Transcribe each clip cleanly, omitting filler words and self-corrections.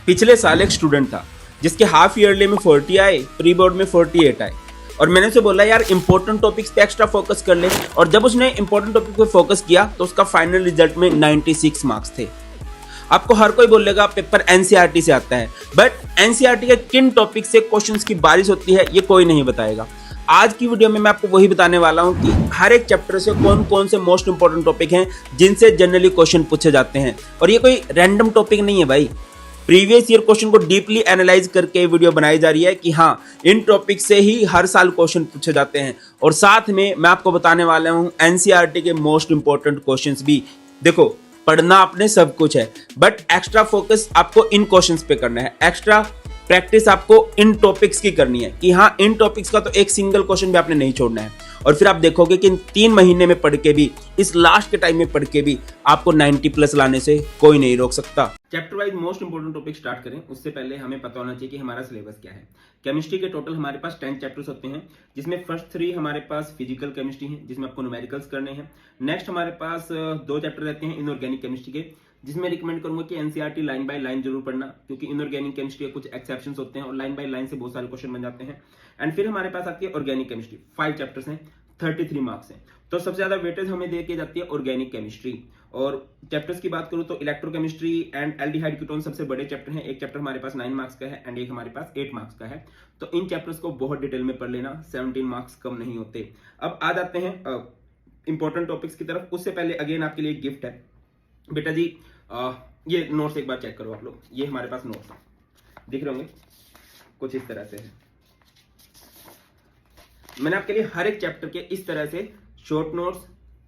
पिछले साल एक स्टूडेंट था जिसके हाफ ईयरली में 40 आए, प्री बोर्ड में 48 आए, और मैंने उसे बोला यार इंपॉर्टेंट टॉपिक्स पे एक्स्ट्रा फोकस कर ले। और जब उसने इंपॉर्टेंट टॉपिक पे फोकस किया तो उसका फाइनल रिजल्ट में 96 मार्क्स थे। आपको हर कोई बोलेगा पेपर एनसीईआरटी से आता है, बट एनसीईआरटी के किन टॉपिक से क्वेश्चंस की बारिश होती है ये कोई नहीं बताएगा। आज की वीडियो में मैं आपको वही बताने वाला हूं कि हर एक चैप्टर से कौन कौन से मोस्ट इंपॉर्टेंट टॉपिक हैं जिनसे जनरली क्वेश्चन पूछे जाते हैं। और ये कोई रैंडम टॉपिक नहीं है भाई, प्रीवियस ईयर क्वेश्चन को डीपली एनालाइज करके वीडियो बनाई जा रही है कि हाँ इन टॉपिक से ही हर साल क्वेश्चन पूछे जाते हैं। और साथ में मैं आपको बताने वाला हूँ एनसीईआरटी के मोस्ट इंपॉर्टेंट क्वेश्चंस भी। देखो, पढ़ना आपने सब कुछ है, बट एक्स्ट्रा फोकस आपको इन क्वेश्चंस पे करना है, एक्स्ट्रा प्रैक्टिस आपको इन टॉपिक्स की करनी है कि हाँ इन टॉपिक्स का तो एक सिंगल क्वेश्चन भी आपने नहीं छोड़ना है। और फिर आप देखोगे कि इन 3 महीने में पढ़ के भी, इस लास्ट के टाइम में पढ़ के भी आपको 90 प्लस लाने से कोई नहीं रोक सकता। Chapter wise most important topic start करें उससे पहले हमें पता होना चाहिए कि हमारा सिलेबस क्या है। केमिस्ट्री के टोटल हमारे पास 10 चैप्टर्स होते हैं, जिसमें फर्स्ट 3 हमारे पास फिजिकल केमिस्ट्री है जिसमें आपको न्यूमेरिकल्स करने हैं। नेक्स्ट हमारे पास 2 चैप्टर रहते हैं इनऑर्गेनिक केमिस्ट्री के, जिसमें रिकमेंड करूंगा कि एनसीईआरटी लाइन बाय लाइन जरूर पढ़ना, क्योंकि इनऑर्गेनिक केमिस्ट्री के कुछ एक्सेप्शंस होते हैं और लाइन बाय लाइन से बहुत सारे क्वेश्चन बन जाते हैं। एंड फिर हमारे पास आती है ऑर्गेनिक केमिस्ट्री, 5 चैप्टर्स हैं, 33 मार्क्स हैं। तो सबसे ज्यादा वेटेज हमें दे के जाती है ऑर्गेनिक केमिस्ट्री। और चैप्टर्स की बात करूं तो इलेक्ट्रोकेमिस्ट्री एंड एल्डिहाइड कीटोन सबसे बड़े चैप्टर हैं। एक चैप्टर हमारे पास 9 मार्क्स का है एंड एक हमारे पास 8 मार्क्स का है। तो इन चैप्टर्स को बहुत डिटेल में पढ़ लेना, 17 मार्क्स कम नहीं होते। अब आ जाते हैं इंपॉर्टेंट टॉपिक्स की तरफ। उससे पहले अगेन आपके लिए गिफ्ट है बेटा जी। ये नोट्स एक बार चेक करो आप लोग, ये हमारे पास नोट्स हैं, दिख रहे होंगे कुछ इस तरह से है। मैंने आपके लिए हर एक चैप्टर के इस तरह से short notes,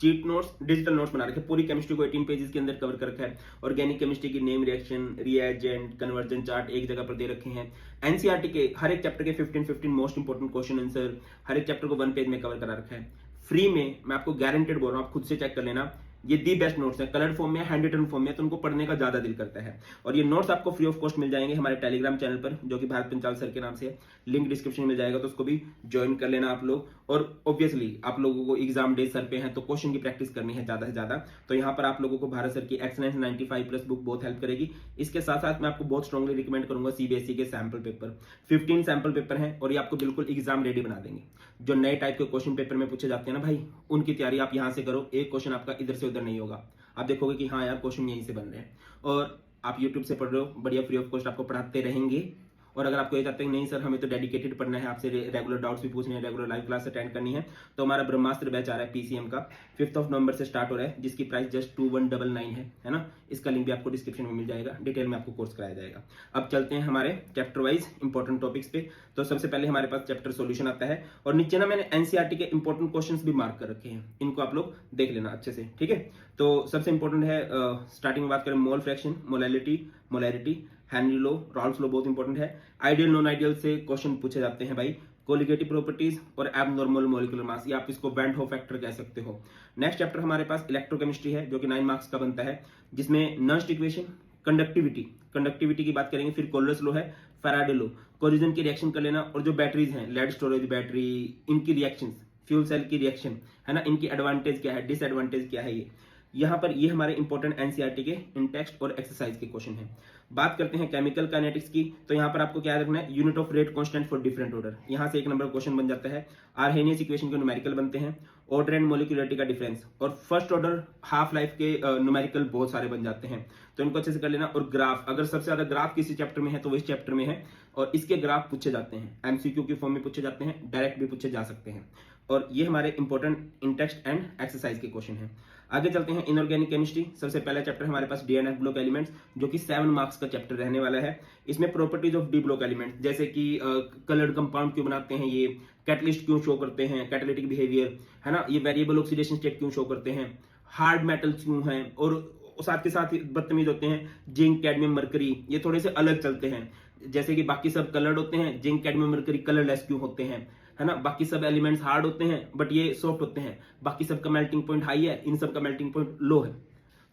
cheat notes, digital notes बना रखे। पूरी केमिस्ट्री को 18 पेजेस के अंदर कवर कर रखा है। ऑर्गेनिक केमिस्ट्री की name, reaction, reagent, conversion chart एक जगह पर दे रखे हैं। एनसीईआरटी के हर एक चैप्टर के 15 मोस्ट इंपोर्टेंट क्वेश्चन आंसर हर एक चैप्टर को 1 पेज में कवर करा रखा है फ्री में। मैं आपको गारंटेड बोल रहा हूँ, आप खुद से चेक कर लेना, ये दी बेस्ट नोट्स है। कलर फॉर्म में, हैंड रिटन फॉर्म में, तो उनको पढ़ने का ज्यादा दिल करता है। और ये नोट्स आपको फ्री ऑफ कॉस्ट मिल जाएंगे हमारे टेलीग्राम चैनल पर, जो कि भारत पंचाल सर के नाम से है। लिंक डिस्क्रिप्शन में मिल जाएगा, तो उसको भी ज्वाइन कर लेना आप लोग। और ऑब्वियसली आप लोगों को एग्जाम डे सर पे हैं तो क्वेश्चन की प्रैक्टिस करनी है ज्यादा से ज्यादा। तो यहाँ पर आप लोगों को भारत सर की एक्सेलेंस 95 प्लस बुक बहुत हेल्प करेगी। इसके साथ साथ मैं आपको बहुत स्ट्रांगली रिकमेंड करूंगा सीबीएसई के सैंपल पेपर। 15 सैंपल पेपर हैं और ये आपको बिल्कुल एग्जाम रेडी बना देंगे। जो नए टाइप के क्वेश्चन पेपर में पूछे जाते हैं ना भाई, उनकी तैयारी आप यहाँ से करो। एक क्वेश्चन आपका इधर से उधर नहीं होगा, आप देखोगे कि हाँ यार क्वेश्चन यहीं से बन रहे हैं। और आप YouTube से पढ़ रहे हो, बढ़िया फ्री ऑफ कॉस्ट आपको पढ़ाते रहेंगे। और अगर आपको ये चाहते हैं नहीं सर हमें तो डेडिकेटेड पढ़ना है, आपसे रेगुलर डाउट्स भी पूछने हैं, रेगुलर लाइव क्लास अटेंड करनी है, तो हमारा ब्रह्मास्त्र बैच आ रहा है पीसीएम का, 5 नवंबर से स्टार्ट हो रहा है, जिसकी प्राइस जस्ट 2199 है ना। इसका लिंक भी आपको डिस्क्रिप्शन में मिल जाएगा, डिटेल में आपको कोर्स कराया जाएगा। अब चलते हैं हमारे चैप्टर वाइज इंपॉर्टेंट टॉपिक्स पे। तो सबसे पहले हमारे पास चैप्टर सॉल्यूशन आता है, और नीचे ना मैंने एनसीईआरटी के इंपॉर्टेंट क्वेश्चंस भी मार्क कर रखे हैं, इनको आप लोग देख लेना अच्छे से, ठीक है। तो सबसे इंपॉर्टेंट है, स्टार्टिंग में बात करें mole fraction, molarity, Henry law, Rawls law बहुत इंपॉर्टेंट है। आइडियल नॉन आइडियल से क्वेश्चन पूछे जाते हैं भाई। कोलिगेटिव प्रॉपर्टीज और एबनॉर्मल मॉलिक्यूलर मास, या आप इसको बैंड हो फैक्टर कह सकते हो। नेक्स्ट चैप्टर हमारे पास इलेक्ट्रोकेमिस्ट्री है, जो कि 9 मार्क्स का बनता है, जिसमें नर्स्ट इक्वेशन, कंडक्टिविटी की बात करेंगे। फिर कोलर्स लॉ है, फैराडे लॉ, कोलिजन की रिएक्शन कर लेना। और जो बैटरीज हैं, लेड स्टोरेज बैटरी, इनकी रिएक्शन, फ्यूल सेल की रिएक्शन है ना, इनकी एडवांटेज क्या है, डिसएडवांटेज क्या है, ये यहाँ पर ये हमारे इंपॉर्टेंट एनसीईआरटी के इन टेक्स्ट और एक्सरसाइज के क्वेश्चन हैं। बात करते हैं केमिकल काइनेटिक्स की, तो यहाँ पर आपको क्या रखना है, unit of rate constant for different order. यहाँ से 1 नंबर क्वेश्चन बन जाता है। आर्हेनियस इक्वेशन के न्यूमेरिकल बनते हैं, ऑर्डर एंड मोलिकुलरिटी का डिफरेंस, और फर्स्ट ऑर्डर हाफ लाइफ के न्यूमेरिकल बहुत सारे बन जाते हैं, तो इनको अच्छे से कर लेना। और ग्राफ, अगर सबसे ज्यादा ग्राफ किसी चैप्टर में है तो वो इस चैप्टर में है, और इसके ग्राफ पूछे जाते हैं, एमसीक्यू की फॉर्म में पूछे जाते हैं, डायरेक्ट भी पूछे जा सकते हैं। और ये हमारे important in text and exercise के क्वेश्चन हैं। आगे चलते हैं इनऑर्गेनिक केमिस्ट्री। सबसे पहला चैप्टर हमारे पास D and F block elements, जो कि 7 मार्क्स का चैप्टर रहने वाला है। इसमें properties of D block elements, जैसे कि कलर्ड कंपाउंड क्यों बनाते हैं, ये कैटलिस्ट क्यों शो करते हैं, कैटालिटिक बिहेवियर है ना, ये वेरिएबल ऑक्सीडेशन स्टेट क्यों शो करते हैं, हार्ड मेटल्स क्यों हैं, और साथ के साथ बदतमीज होते हैं जिंक, कैडमियम, मरकरी, ये थोड़े से अलग चलते हैं। जैसे कि बाकी सब कलर्ड होते हैं, जिंक, कैडमियम, मरकरी कलरलेस क्यों होते हैं, है ना। बाकी सब एलिमेंट्स हार्ड होते हैं बट ये सॉफ्ट होते हैं, बाकी सब का मेल्टिंग पॉइंट हाई है, इन सब का मेल्टिंग पॉइंट लो है।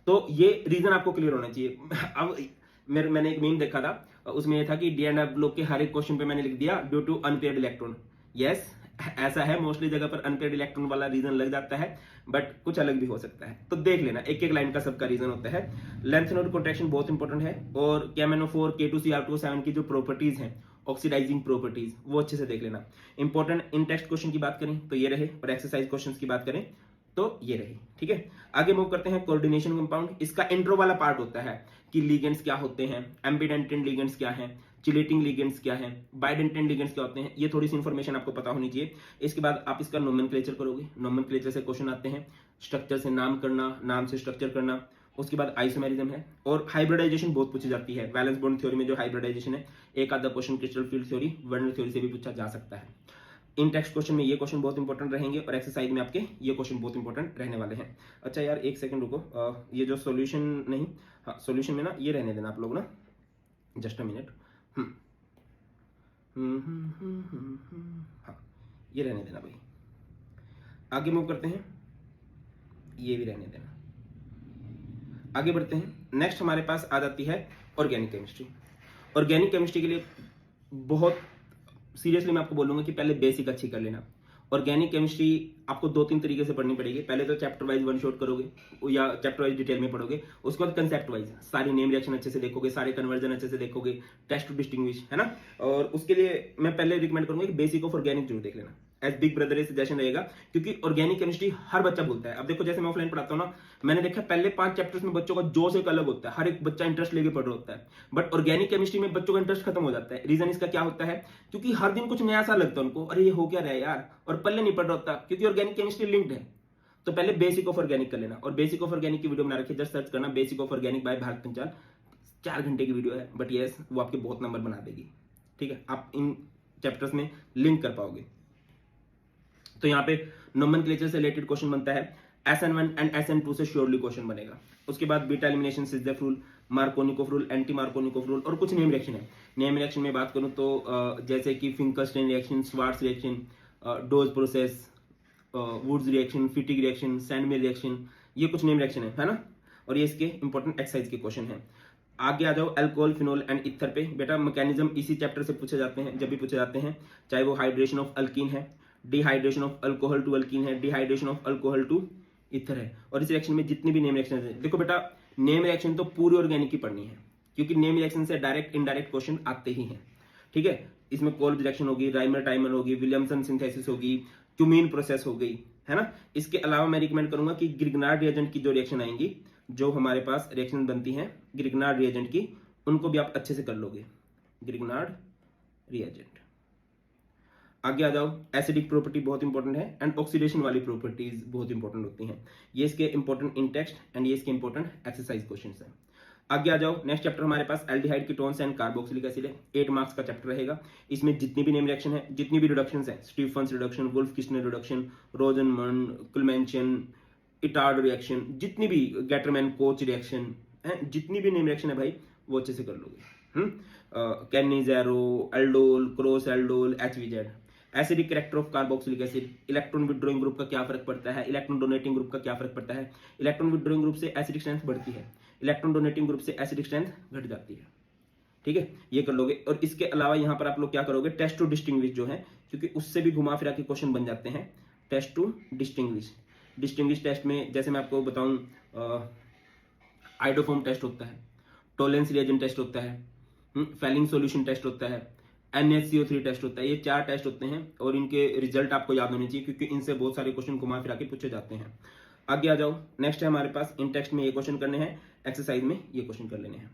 तो ये रीजन आपको क्लियर होना चाहिए। अब मैंने एक मीम देखा था, उसमें ये था कि डी एंड एफ ब्लॉक के हर एक क्वेश्चन पे मैंने लिख दिया due to unpaired electron. Yes, ऐसा है, मोस्टली जगह पर अनपेड इलेक्ट्रॉन वाला रीजन लग जाता है, बट कुछ अलग भी हो सकता है, तो देख लेना, एक एक लाइन का सबका रीजन होता है। लेंथ नोड कॉन्ट्रैक्शन बहुत इंपॉर्टेंट है, और KMnO4 K2Cr2O7 की जो प्रॉपर्टीज हैं, ऑक्सीडाइजिंग प्रॉपर्टीज, वो अच्छे से देख लेना। इंपॉर्टेंट इन टेक्स्ट क्वेश्चन की बात करें तो ये रहे, और एक्सरसाइज क्वेश्चन की बात करें तो ये रही। ठीक है, आगे मूव करते हैं कोऑर्डिनेशन कंपाउंड। इसका इंट्रो वाला पार्ट होता है कि लिगेंड्स क्या होते हैं, एम्बिडेंटेंट लिगेंड्स क्या हैं, चिलेटिंग लिगेंड्स क्या हैं, बाइडेंटेंट लिगेंड्स क्या होते हैं, ये थोड़ी सी इंफॉर्मेशन आपको पता होनी चाहिए। इसके बाद आप इसका नोमेनक्लेचर करोगे, नोमेनक्लेचर से क्वेश्चन आते हैं, स्ट्रक्चर से नाम करना, नाम से स्ट्रक्चर करना। उसके बाद आइसोमेरिज्म है, और हाइब्रिडाइजेशन बहुत पूछी जाती है। वैलेंस बॉन्ड थ्योरी में जो हाइब्रिडाइजेशन है, एक आधा question crystal field theory, वर्नल theory से भी पूछा जा सकता है। इन टेक्स्ट क्वेश्चन में ये क्वेश्चन बहुत इंपॉर्टेंट रहेंगे, और एक्सरसाइज में आपके ये क्वेश्चन बहुत इंपॉर्टेंट रहने वाले हैं। अच्छा यार, एक सेकंड रुको, ये जो सॉल्यूशन नहीं, हाँ सॉल्यूशन में ना ये रहने देना आप लोग ना, जस्ट अ मिनट। हाँ, ये रहने देना भाई। आगे मूव करते हैं, ये भी रहने देना। आगे बढ़ते हैं, नेक्स्ट हमारे पास आ जाती है ऑर्गेनिक केमिस्ट्री। ऑर्गेनिक केमिस्ट्री के लिए बहुत सीरियसली मैं आपको बोलूंगा कि पहले बेसिक अच्छी कर लेना। ऑर्गेनिक केमिस्ट्री आपको 2-3 तरीके से पढ़नी पड़ेगी। पहले तो चैप्टर वाइज वन शॉट करोगे, या चैप्टर वाइज डिटेल में पढ़ोगे। उसके बाद कंसेप्ट वाइज सारी नेम रिएक्शन अच्छे से देखोगे, सारे कन्वर्जन अच्छे से देखोगे, टेस्ट टू डिस्टिंग्विश, है ना। और उसके लिए मैं पहले रिकमेंड करूंगा कि बेसिक ऑफ ऑर्गेनिक जरूर देख लेना, एज बिग ब्रदर ये सजेशन रहेगा, क्योंकि ऑर्गेनिक केमिस्ट्री हर बच्चा बोलता है। अब देखो, जैसे मैं ऑफलाइन पढ़ाता हूँ ना, मैंने देखा पहले 5 चैप्टर्स में बच्चों का जोश एक अलग होता है, हर एक बच्चा इंटरेस्ट लेके पढ़ रहा होता है। बट ऑर्गेनिक केमिस्ट्री में बच्चों का इंटरेस्ट खत्म हो जाता है। रीजन इसका क्या होता है, क्योंकि हर दिन कुछ नया सा लगता है उनको, अरे ये हो क्या रहा है यार, और पल्ले नहीं पढ़ रहा होता, क्योंकि ऑर्गेनिक केमिस्ट्री लिंक्ड है। तो पहले बेसिक ऑफ ऑर्गेनिक कर लेना, और बेसिक ऑफ ऑर्गेनिक की वीडियो बना रखी है, जस्ट सर्च करना basic of organic by Bharat Panchal. 4 घंटे की वीडियो है, बट यस वो आपके बहुत नंबर बना देगी। ठीक है, आप इन चैप्टर्स में लिंक कर पाओगे। तो यहाँ पे नोमेनक्लेचर से रिलेटेड क्वेश्चन बनता है, SN1 एंड SN2 से श्योरली क्वेश्चन बनेगा। उसके बाद beta elimination, Saytzeff rule, Markovnikov rule, anti Markovnikov rule, और कुछ नेम रिएक्शन है। नेम रिएक्शन में बात करूं तो जैसे कि Finkelstein reaction, Swarts reaction, Dow process, Wurtz reaction, Fittig reaction, Sandmeyer reaction, ये कुछ नेम रिएक्शन है ना। और ये इसके इंपॉर्टेंट एक्सरसाइज के क्वेश्चन है। आगे आ जाओ अल्कोहल, फिनोल एंड इथर पे। बेटा मैकेनिज्म इसी चैप्टर से पूछे जाते हैं, जब भी पूछे जाते हैं, चाहे वो हाइड्रेशन ऑफ अल्कीन है, dehydration of alcohol to alkene है, dehydration of alcohol to ether है। और इस रिएक्शन में जितनी भी नेम रिएक्शन है, देखो बेटा नेम रिएक्शन तो पूरी ऑर्गेनिक की पढ़नी है, क्योंकि नेम रिएक्शन से डायरेक्ट इनडायरेक्ट क्वेश्चन आते ही हैं। ठीक है, इसमें कोल्ब रिएक्शन होगी, राइमर टाइमर होगी, विलियमसन सिंथेसिस होगी, क्यूमीन प्रोसेस हो गई, है ना। इसके अलावा मैं रिकमेंड करूंगा कि ग्रिग्नार्ड रिएजेंट की जो रिएक्शन आएंगी, जो हमारे पास रिएक्शन बनती हैं ग्रिग्नार्ड रिएजेंट की, उनको भी आप अच्छे से कर लोगे, ग्रिग्नार्ड रिएजेंट। आगे आ जाओ, एसिडिक प्रॉपर्टी बहुत इंपॉर्टेंट है, एंड ऑक्सीडेशन वाली प्रॉपर्टीज बहुत इंपॉर्टेंट होती हैं। ये इसके इंपॉर्टेंट इन टेक्स्ट एंड ये इसके इंपॉर्टेंट एक्सरसाइज क्वेश्चंस हैं। आगे आ जाओ, नेक्स्ट चैप्टर हमारे पास aldehyde ketones and carboxylic acid है। 8 मार्क्स का चैप्टर रहेगा। इसमें जितनी भी नेम रिएक्शन है, जितनी भी रिडक्शंस है, Stephen's reduction, Wolff Kishner reduction, Rosenmund, Clemmensen, Etard reaction, जितनी भी गैटरमैन कोच रिएक्शन है, जितनी भी नेम रिएक्शन है भाई, वो अच्छे से कर लोगे। Cannizzaro, aldol, cross aldol, HVZ। Acidic character of carboxylic acid, electron withdrawing group का क्या फर्क पड़ता है, इलेक्ट्रॉन डोनेटिंग ग्रुप का क्या फर्क पड़ता है। इलेक्ट्रॉन विड्रॉइंग ग्रुप से एसिडिक स्ट्रेंथ बढ़ती है, इलेक्ट्रॉन डोनेटिंग ग्रुप से एसिडिक स्ट्रेंथ घट जाती है। ठीक है, ये कर लोगे। और इसके अलावा यहाँ पर आप लोग क्या करोगे, टेस्ट टू डिस्टिंग्विश जो है, क्योंकि उससे भी घुमा फिरा के क्वेश्चन बन जाते हैं। Test to distinguish, distinguish test में जैसे मैं आपको बताऊं, आइडोफॉर्म टेस्ट होता है, टोलेंस रिएजेंट टेस्ट होता है, फेलिंग सॉल्यूशन टेस्ट होता है, NaCO3 टेस्ट होता है। ये 4 टेस्ट होते हैं, और इनके रिजल्ट आपको याद होने चाहिए, क्योंकि इनसे बहुत सारे क्वेश्चन घुमा फिरा के पूछे जाते हैं। आगे आ जाओ, नेक्स्ट है हमारे पास इन टेक्स्ट में ये क्वेश्चन करने हैं, एक्सरसाइज में ये क्वेश्चन कर लेने हैं।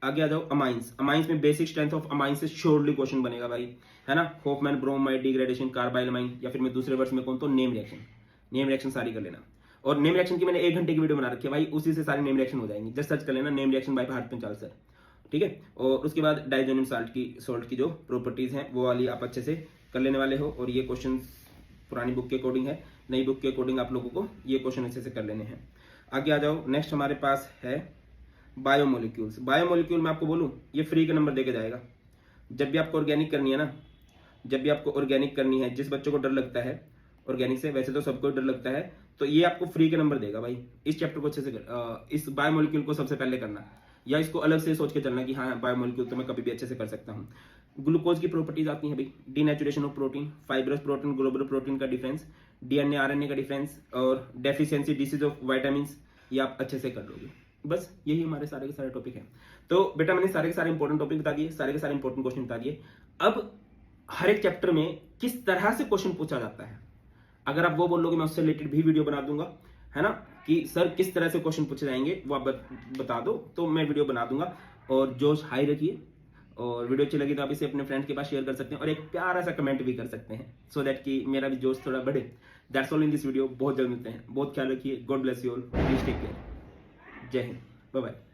आगे आ जाओ, अमाइंस। अमाइंस में बेसिक स्ट्रेंथ ऑफ अमाइंस से श्योरली क्वेश्चन बनेगा भाई, है ना। Hofmann bromide degradation, carbyl amine, या फिर मैं दूसरे वर्ष में कौन, तो नेम रिएक्शन। नेम रिएक्शन सारी कर लेना। और नेम रिएक्शन की मैंने 1 घंटे की वीडियो बना रखी है भाई, उसी से सारी नेम रिएक्शन हो जाएंगी। जस्ट सर्च कर लेना name reaction by Bharat Panchal sir. ठीक है, और उसके बाद डाइजोनियम सॉल्ट की जो प्रॉपर्टीज हैं, वो वाली आप अच्छे से कर लेने वाले हो। और ये क्वेश्चन पुरानी बुक के अकॉर्डिंग है, नई बुक के अकॉर्डिंग आप लोगों को ये क्वेश्चन अच्छे से कर लेने हैं। आगे आ जाओ, नेक्स्ट हमारे पास है बायोमोलिक्यूल्स। बायोमोलिक्यूल में आपको बोलूं, ये फ्री का नंबर देके जाएगा। जब भी आपको ऑर्गेनिक करनी है ना, जब भी आपको ऑर्गेनिक करनी है, जिस बच्चों को डर लगता है ऑर्गेनिक से, वैसे तो सबको डर लगता है, तो ये आपको फ्री के नंबर देगा भाई। इस चैप्टर को अच्छे से इस बायोमोलिक्यूल को सबसे पहले करना। या इसको अलग से सोच के चलना कि हाँ बायोमोलिक्यूल तो मैं कभी भी अच्छे से कर सकता हूँ। ग्लूकोज की प्रॉपर्टीज आती हैं भाई, denaturation of protein, fibrous protein, globular protein का डिफरेंस, डीएनए आरएनए का डिफरेंस और डेफिशिएंसी डिसीज ऑफ विटामिन, ये आप अच्छे से कर लोगे। बस यही हमारे सारे के सारे टॉपिक हैं। तो बेटा मैंने सारे के सारे इंपॉर्टेंट टॉपिक बता दिए, सारे के सारे इंपॉर्टेंट क्वेश्चन बता दिए। अब हर एक चैप्टर में किस तरह से क्वेश्चन पूछा जाता है, अगर आप वो बोल लोगे मैं उससे रिलेटेड भी वीडियो बना दूंगा, है ना, कि सर किस तरह से क्वेश्चन पूछे जाएंगे वो आप बता दो, तो मैं वीडियो बना दूंगा। और जोश हाई रखिए, और वीडियो अच्छी लगी तो आप इसे अपने फ्रेंड के पास शेयर कर सकते हैं और एक प्यारा सा कमेंट भी कर सकते हैं, सो दैट कि मेरा भी जोश थोड़ा बढ़े। That's all in this video. बहुत जल्द मिलते हैं, बहुत ख्याल रखिए। God bless you all, please take care. जय हिंद, बाय बाय।